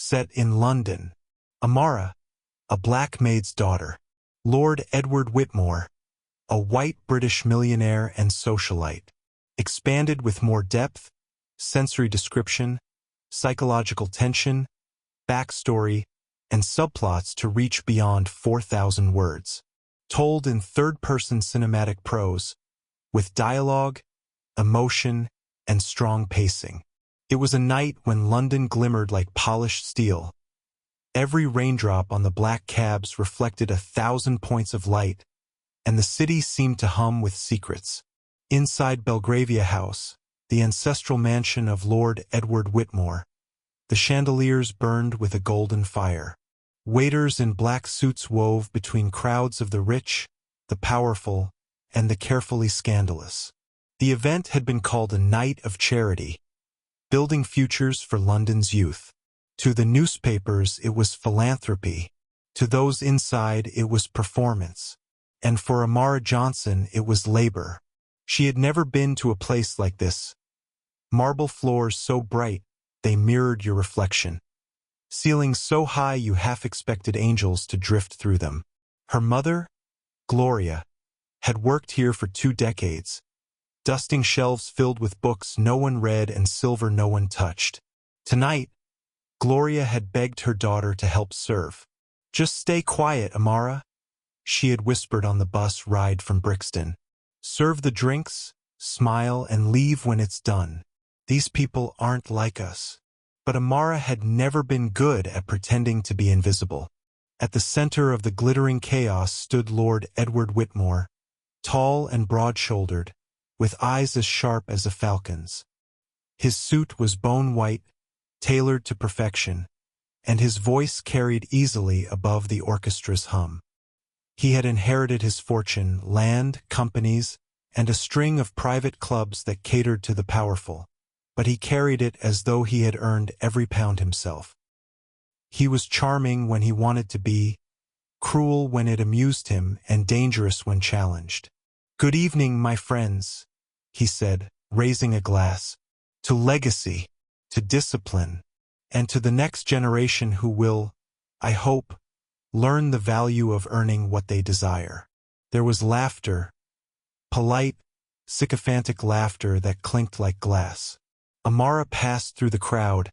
set in London. Amara, a black maid's daughter. Lord Edward Whitmore, a white British millionaire and socialite. Expanded with more depth, sensory description, psychological tension, backstory, and subplots to reach beyond 4,000 words. Told in third-person cinematic prose, with dialogue, emotion, and strong pacing. It was a night when London glimmered like polished steel. Every raindrop on the black cabs reflected 1,000 points of light, and the city seemed to hum with secrets. Inside Belgravia House, the ancestral mansion of Lord Edward Whitmore, the chandeliers burned with a golden fire. Waiters in black suits wove between crowds of the rich, the powerful, and the carefully scandalous. The event had been called a night of charity, building futures for London's youth. To the newspapers, it was philanthropy. To those inside, it was performance. And for Amara Johnson, it was labor. She had never been to a place like this. Marble floors so bright, they mirrored your reflection. Ceilings so high you half expected angels to drift through them. Her mother, Gloria, had worked here for 2 decades, dusting shelves filled with books no one read and silver no one touched. Tonight, Gloria had begged her daughter to help serve. "Just stay quiet, Amara," she had whispered on the bus ride from Brixton. "Serve the drinks, smile, and leave when it's done. These people aren't like us." But Amara had never been good at pretending to be invisible. At the center of the glittering chaos stood Lord Edward Whitmore, tall and broad-shouldered, with eyes as sharp as a falcon's. His suit was bone-white, tailored to perfection, and his voice carried easily above the orchestra's hum. He had inherited his fortune, land, companies, and a string of private clubs that catered to the powerful, but he carried it as though he had earned every pound himself. He was charming when he wanted to be, cruel when it amused him, and dangerous when challenged. "Good evening, my friends," he said, raising a glass, "to legacy, to discipline, and to the next generation who will, I hope, learn the value of earning what they desire." There was laughter, polite, sycophantic laughter that clinked like glass. Amara passed through the crowd,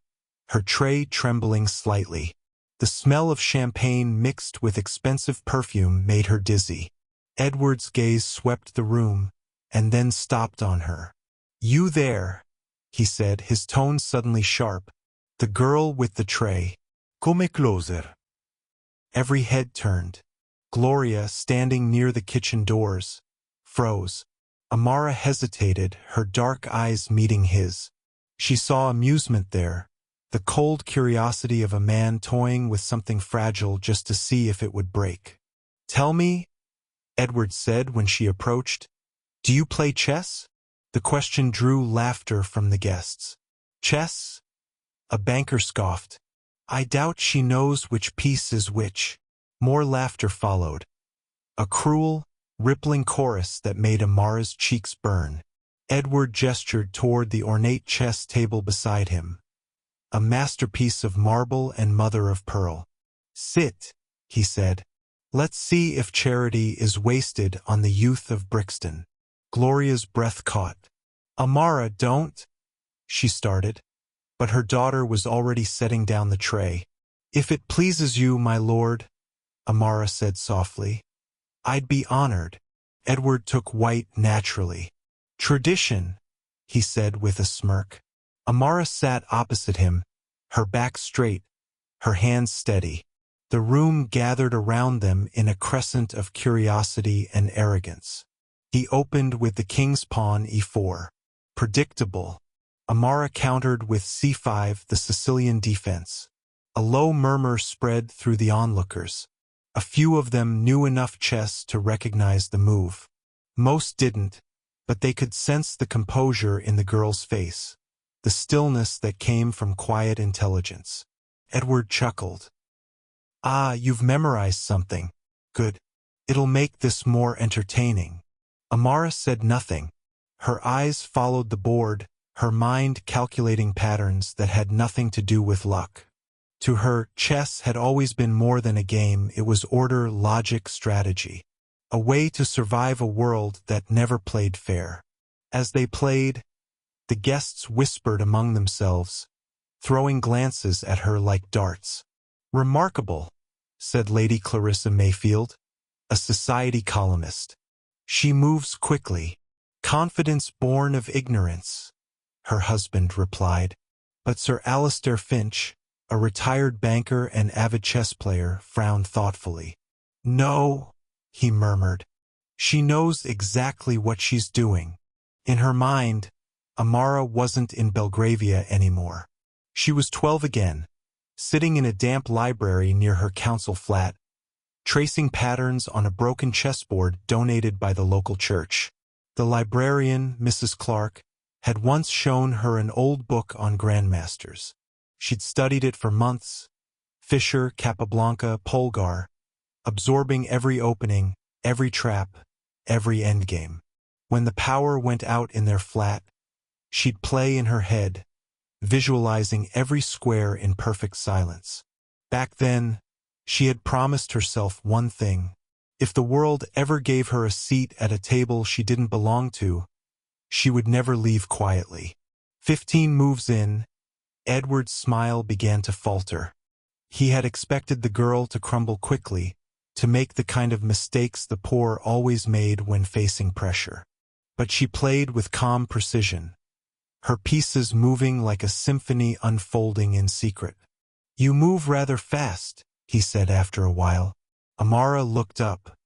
her tray trembling slightly. The smell of champagne mixed with expensive perfume made her dizzy. Edward's gaze swept the room, and then stopped on her. "You there," he said, his tone suddenly sharp. "The girl with the tray. Come closer." Every head turned. Gloria, standing near the kitchen doors, froze. Amara hesitated, her dark eyes meeting his. She saw amusement there, the cold curiosity of a man toying with something fragile just to see if it would break. "Tell me," Edward said when she approached, "do you play chess?" The question drew laughter from the guests. "Chess?" A banker scoffed. "I doubt she knows which piece is which." More laughter followed. A cruel, rippling chorus that made Amara's cheeks burn. Edward gestured toward the ornate chess table beside him, a masterpiece of marble and mother of pearl. "Sit," he said. "Let's see if charity is wasted on the youth of Brixton." Gloria's breath caught. "Amara, don't," she started, but her daughter was already setting down the tray. "If it pleases you, my lord," Amara said softly, "I'd be honored." Edward took white naturally. "Tradition," he said with a smirk. Amara sat opposite him, her back straight, her hands steady. The room gathered around them in a crescent of curiosity and arrogance. He opened with the king's pawn e4. Predictable. Amara countered with c5, the Sicilian defense. A low murmur spread through the onlookers. A few of them knew enough chess to recognize the move. Most didn't, but they could sense the composure in the girl's face, the stillness that came from quiet intelligence. Edward chuckled. "Ah, you've memorized something. Good. It'll make this more entertaining." Amara said nothing. Her eyes followed the board, her mind calculating patterns that had nothing to do with luck. To her, chess had always been more than a game. It was order, logic, strategy. A way to survive a world that never played fair. As they played, the guests whispered among themselves, throwing glances at her like darts. "Remarkable," said Lady Clarissa Mayfield, a society columnist. "She moves quickly. Confidence born of ignorance," her husband replied. But Sir Alistair Finch, a retired banker and avid chess player, frowned thoughtfully. "No," he murmured. "She knows exactly what she's doing." In her mind, Amara wasn't in Belgravia anymore. She was 12 again, sitting in a damp library near her council flat, tracing patterns on a broken chessboard donated by the local church. The librarian, Mrs. Clark, had once shown her an old book on grandmasters. She'd studied it for months, Fischer, Capablanca, Polgar, absorbing every opening, every trap, every endgame. When the power went out in their flat, she'd play in her head, visualizing every square in perfect silence. Back then, she had promised herself one thing. If the world ever gave her a seat at a table she didn't belong to, she would never leave quietly. 15 moves in, Edward's smile began to falter. He had expected the girl to crumble quickly, to make the kind of mistakes the poor always made when facing pressure. But she played with calm precision, her pieces moving like a symphony unfolding in secret. "You move rather fast," he said after a while. Amara looked up.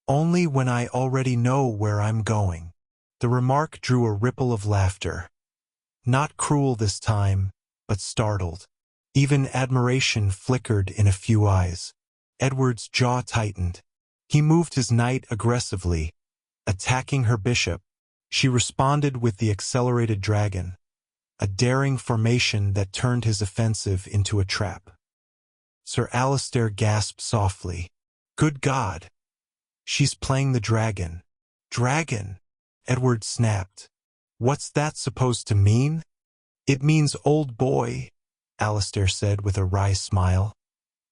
"Only when I already know where I'm going." The remark drew a ripple of laughter. Not cruel this time, but startled. Even admiration flickered in a few eyes. Edward's jaw tightened. He moved his knight aggressively, attacking her bishop. She responded with the accelerated dragon, a daring formation that turned his offensive into a trap. Sir Alistair gasped softly. "Good God! She's playing the dragon." "Dragon?" Edward snapped. "What's that supposed to mean?" "It means old boy," Alistair said with a wry smile.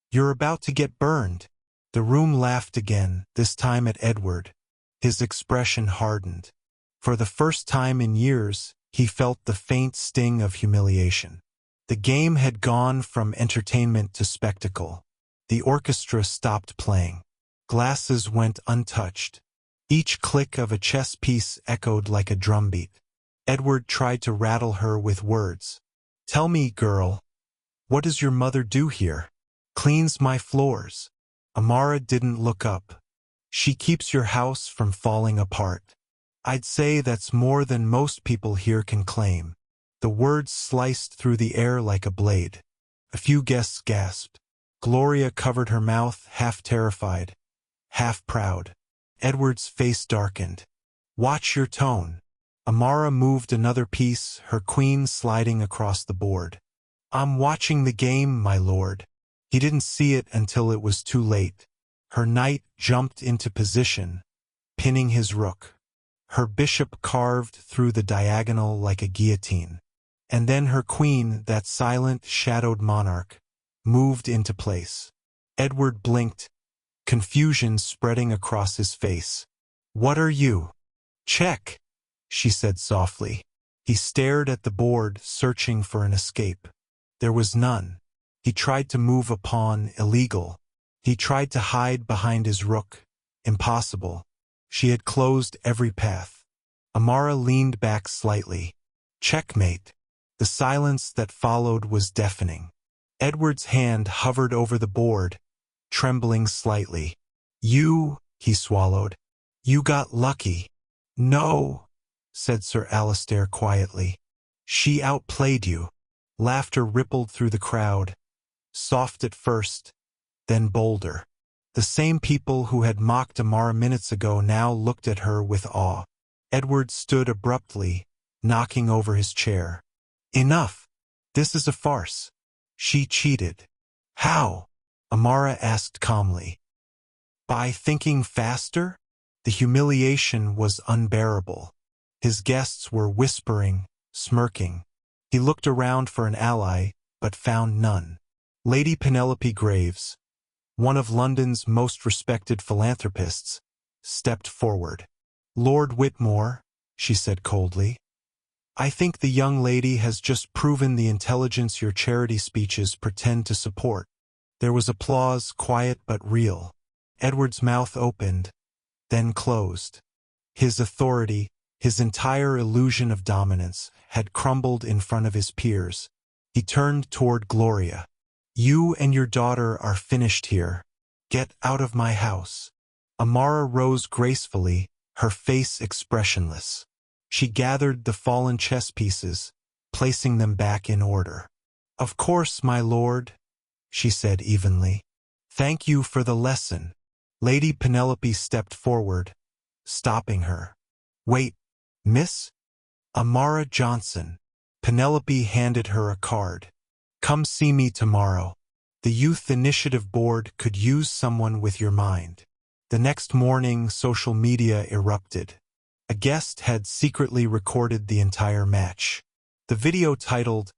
"You're about to get burned." The room laughed again, this time at Edward. His expression hardened. For the first time in years, he felt the faint sting of humiliation. The game had gone from entertainment to spectacle. The orchestra stopped playing. Glasses went untouched. Each click of a chess piece echoed like a drumbeat. Edward tried to rattle her with words. "Tell me, girl, what does your mother do here?" "Cleans my floors." Amara didn't look up. "She keeps your house from falling apart." "I'd say that's more than most people here can claim." The words sliced through the air like a blade. A few guests gasped. Gloria covered her mouth, half terrified, half proud. Edward's face darkened. "Watch your tone." Amara moved another piece, her queen sliding across the board. "I'm watching the game, my lord." He didn't see it until it was too late. Her knight jumped into position, pinning his rook. Her bishop carved through the diagonal like a guillotine. And then her queen, that silent, shadowed monarch, moved into place. Edward blinked, confusion spreading across his face. "What are you?" "Check," she said softly. He stared at the board, searching for an escape. There was none. He tried to move a pawn, illegal. He tried to hide behind his rook, impossible. She had closed every path. Amara leaned back slightly. Checkmate. The silence that followed was deafening. Edward's hand hovered over the board, trembling slightly. "You," he swallowed. "You got lucky." "No," said Sir Alistair quietly. "She outplayed you." Laughter rippled through the crowd, soft at first, then bolder. The same people who had mocked Amara minutes ago now looked at her with awe. Edward stood abruptly, knocking over his chair. "Enough! This is a farce. She cheated." "How?" Amara asked calmly. "By thinking faster?" The humiliation was unbearable. His guests were whispering, smirking. He looked around for an ally, but found none. Lady Penelope Graves, one of London's most respected philanthropists, stepped forward. "Lord Whitmore," she said coldly, "I think the young lady has just proven the intelligence your charity speeches pretend to support." There was applause, quiet but real. Edward's mouth opened, then closed. His authority, his entire illusion of dominance, had crumbled in front of his peers. He turned toward Gloria. "You and your daughter are finished here. Get out of my house." Amara rose gracefully, her face expressionless. She gathered the fallen chess pieces, placing them back in order. "Of course, my lord," she said evenly. "Thank you for the lesson." Lady Penelope stepped forward, stopping her. "Wait, Miss Amara Johnson." Penelope handed her a card. "Come see me tomorrow. The Youth Initiative Board could use someone with your mind." The next morning, social media erupted. A guest had secretly recorded the entire match. The video, titled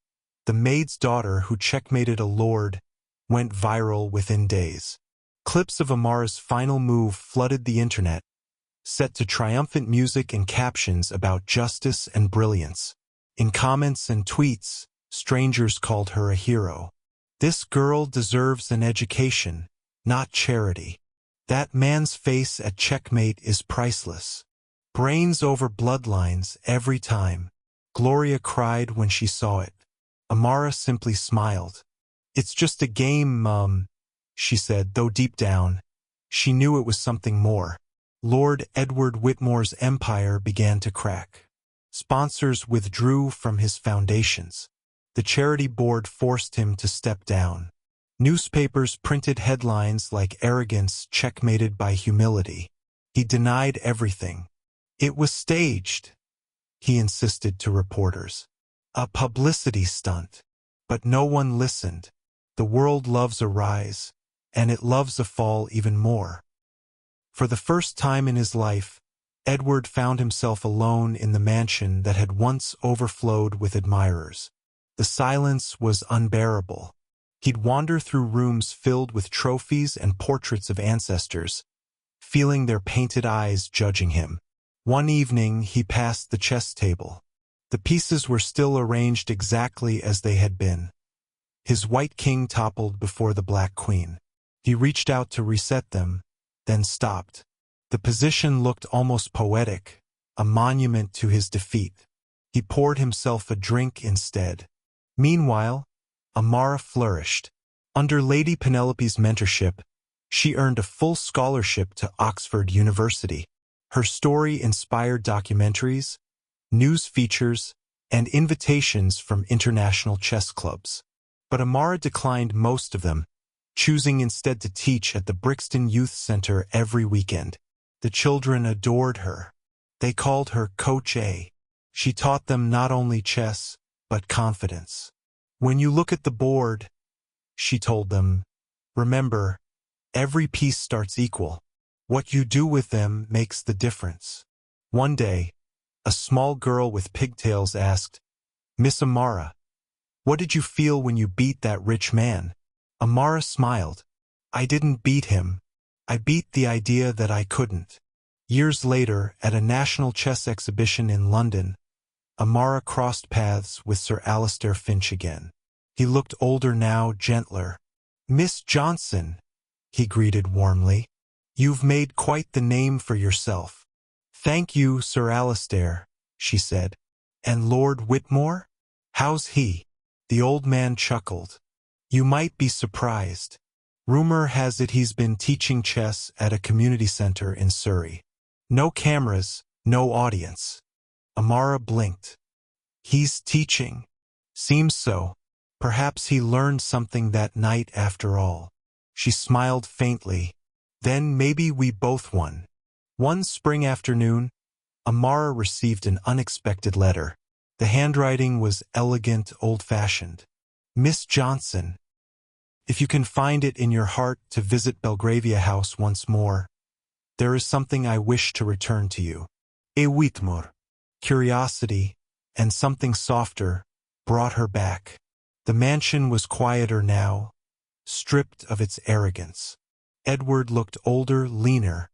"The Maid's Daughter Who Checkmated a Lord," went viral within days. Clips of Amara's final move flooded the internet, set to triumphant music and captions about justice and brilliance. In comments and tweets, strangers called her a hero. "This girl deserves an education, not charity. That man's face at checkmate is priceless. Brains over bloodlines every time." Gloria cried when she saw it. Amara simply smiled. "It's just a game, Mum," she said, though deep down, she knew it was something more. Lord Edward Whitmore's empire began to crack. Sponsors withdrew from his foundations. The charity board forced him to step down. Newspapers printed headlines like "Arrogance checkmated by humility." He denied everything. "It was staged," he insisted to reporters. "A publicity stunt." But no one listened. The world loves a rise, and it loves a fall even more. For the first time in his life, Edward found himself alone in the mansion that had once overflowed with admirers. The silence was unbearable. He'd wander through rooms filled with trophies and portraits of ancestors, feeling their painted eyes judging him. One evening, he passed the chess table. The pieces were still arranged exactly as they had been. His white king toppled before the black queen. He reached out to reset them, then stopped. The position looked almost poetic, a monument to his defeat. He poured himself a drink instead. Meanwhile, Amara flourished. Under Lady Penelope's mentorship, she earned a full scholarship to Oxford University. Her story inspired documentaries, news features, and invitations from international chess clubs. But Amara declined most of them, choosing instead to teach at the Brixton Youth Center every weekend. The children adored her. They called her Coach A. She taught them not only chess, but confidence. "When you look at the board," she told them, "remember, every piece starts equal. What you do with them makes the difference." One day, a small girl with pigtails asked, "Miss Amara, what did you feel when you beat that rich man?" Amara smiled. "I didn't beat him. I beat the idea that I couldn't." Years later, at a national chess exhibition in London, Amara crossed paths with Sir Alistair Finch again. He looked older now, gentler. "Miss Johnson," he greeted warmly. "You've made quite the name for yourself." "Thank you, Sir Alistair," she said. "And Lord Whitmore? How's he?" The old man chuckled. "You might be surprised. Rumor has it he's been teaching chess at a community center in Surrey. No cameras, no audience." Amara blinked. "He's teaching." "Seems so. Perhaps he learned something that night after all." She smiled faintly. "Then maybe we both won." One spring afternoon, Amara received an unexpected letter. The handwriting was elegant, old-fashioned. "Miss Johnson, if you can find it in your heart to visit Belgravia House once more, there is something I wish to return to you." A Whitmore. Curiosity, and something softer, brought her back. The mansion was quieter now, stripped of its arrogance. Edward looked older, leaner,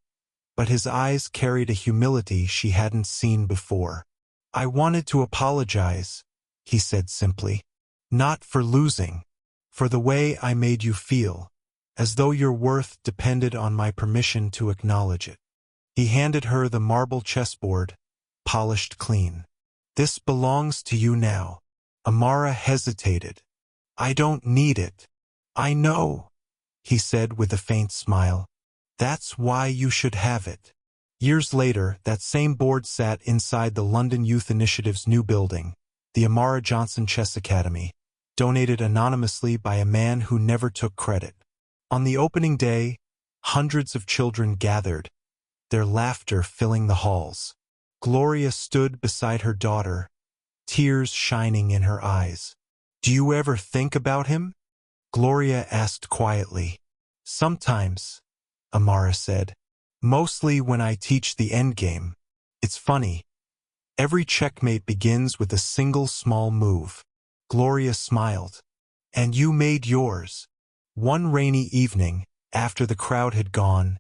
but his eyes carried a humility she hadn't seen before. "I wanted to apologize," he said simply. "Not for losing, for the way I made you feel, as though your worth depended on my permission to acknowledge it." He handed her the marble chessboard, polished clean. "This belongs to you now." Amara hesitated. "I don't need it." "I know," he said with a faint smile. "That's why you should have it." Years later, that same board sat inside the London Youth Initiative's new building, the Amara Johnson Chess Academy, donated anonymously by a man who never took credit. On the opening day, hundreds of children gathered, their laughter filling the halls. Gloria stood beside her daughter, tears shining in her eyes. "Do you ever think about him?" Gloria asked quietly. "Sometimes," Amara said. "Mostly when I teach the endgame. It's funny. Every checkmate begins with a single small move." Gloria smiled. "And you made yours." One rainy evening, after the crowd had gone,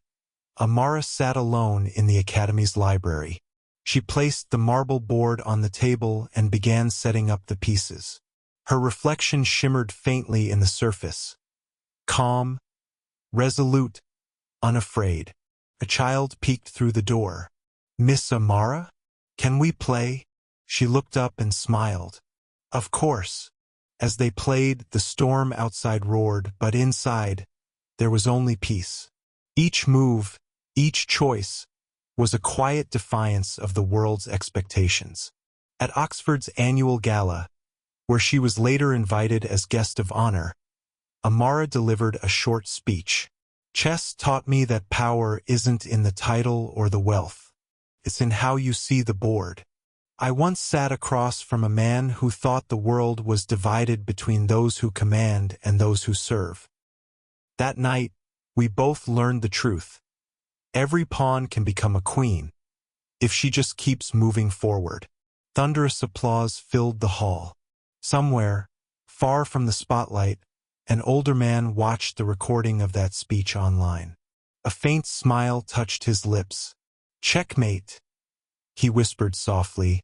Amara sat alone in the Academy's library. She placed the marble board on the table and began setting up the pieces. Her reflection shimmered faintly in the surface. Calm, resolute, unafraid. A child peeked through the door. "Miss Amara? Can we play?" She looked up and smiled. "Of course." As they played, the storm outside roared, but inside, there was only peace. Each move, each choice, was a quiet defiance of the world's expectations. At Oxford's annual gala, where she was later invited as guest of honor, Amara delivered a short speech. "Chess taught me that power isn't in the title or the wealth. It's in how you see the board. I once sat across from a man who thought the world was divided between those who command and those who serve. That night, we both learned the truth. Every pawn can become a queen, if she just keeps moving forward." Thunderous applause filled the hall. Somewhere, far from the spotlight, an older man watched the recording of that speech online. A faint smile touched his lips. "Checkmate," he whispered softly,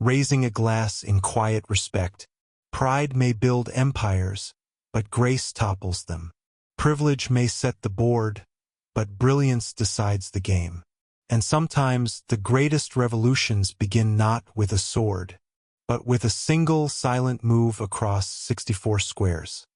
raising a glass in quiet respect. "Pride may build empires, but grace topples them. Privilege may set the board, but brilliance decides the game. And sometimes the greatest revolutions begin not with a sword, but with a single silent move across 64 squares."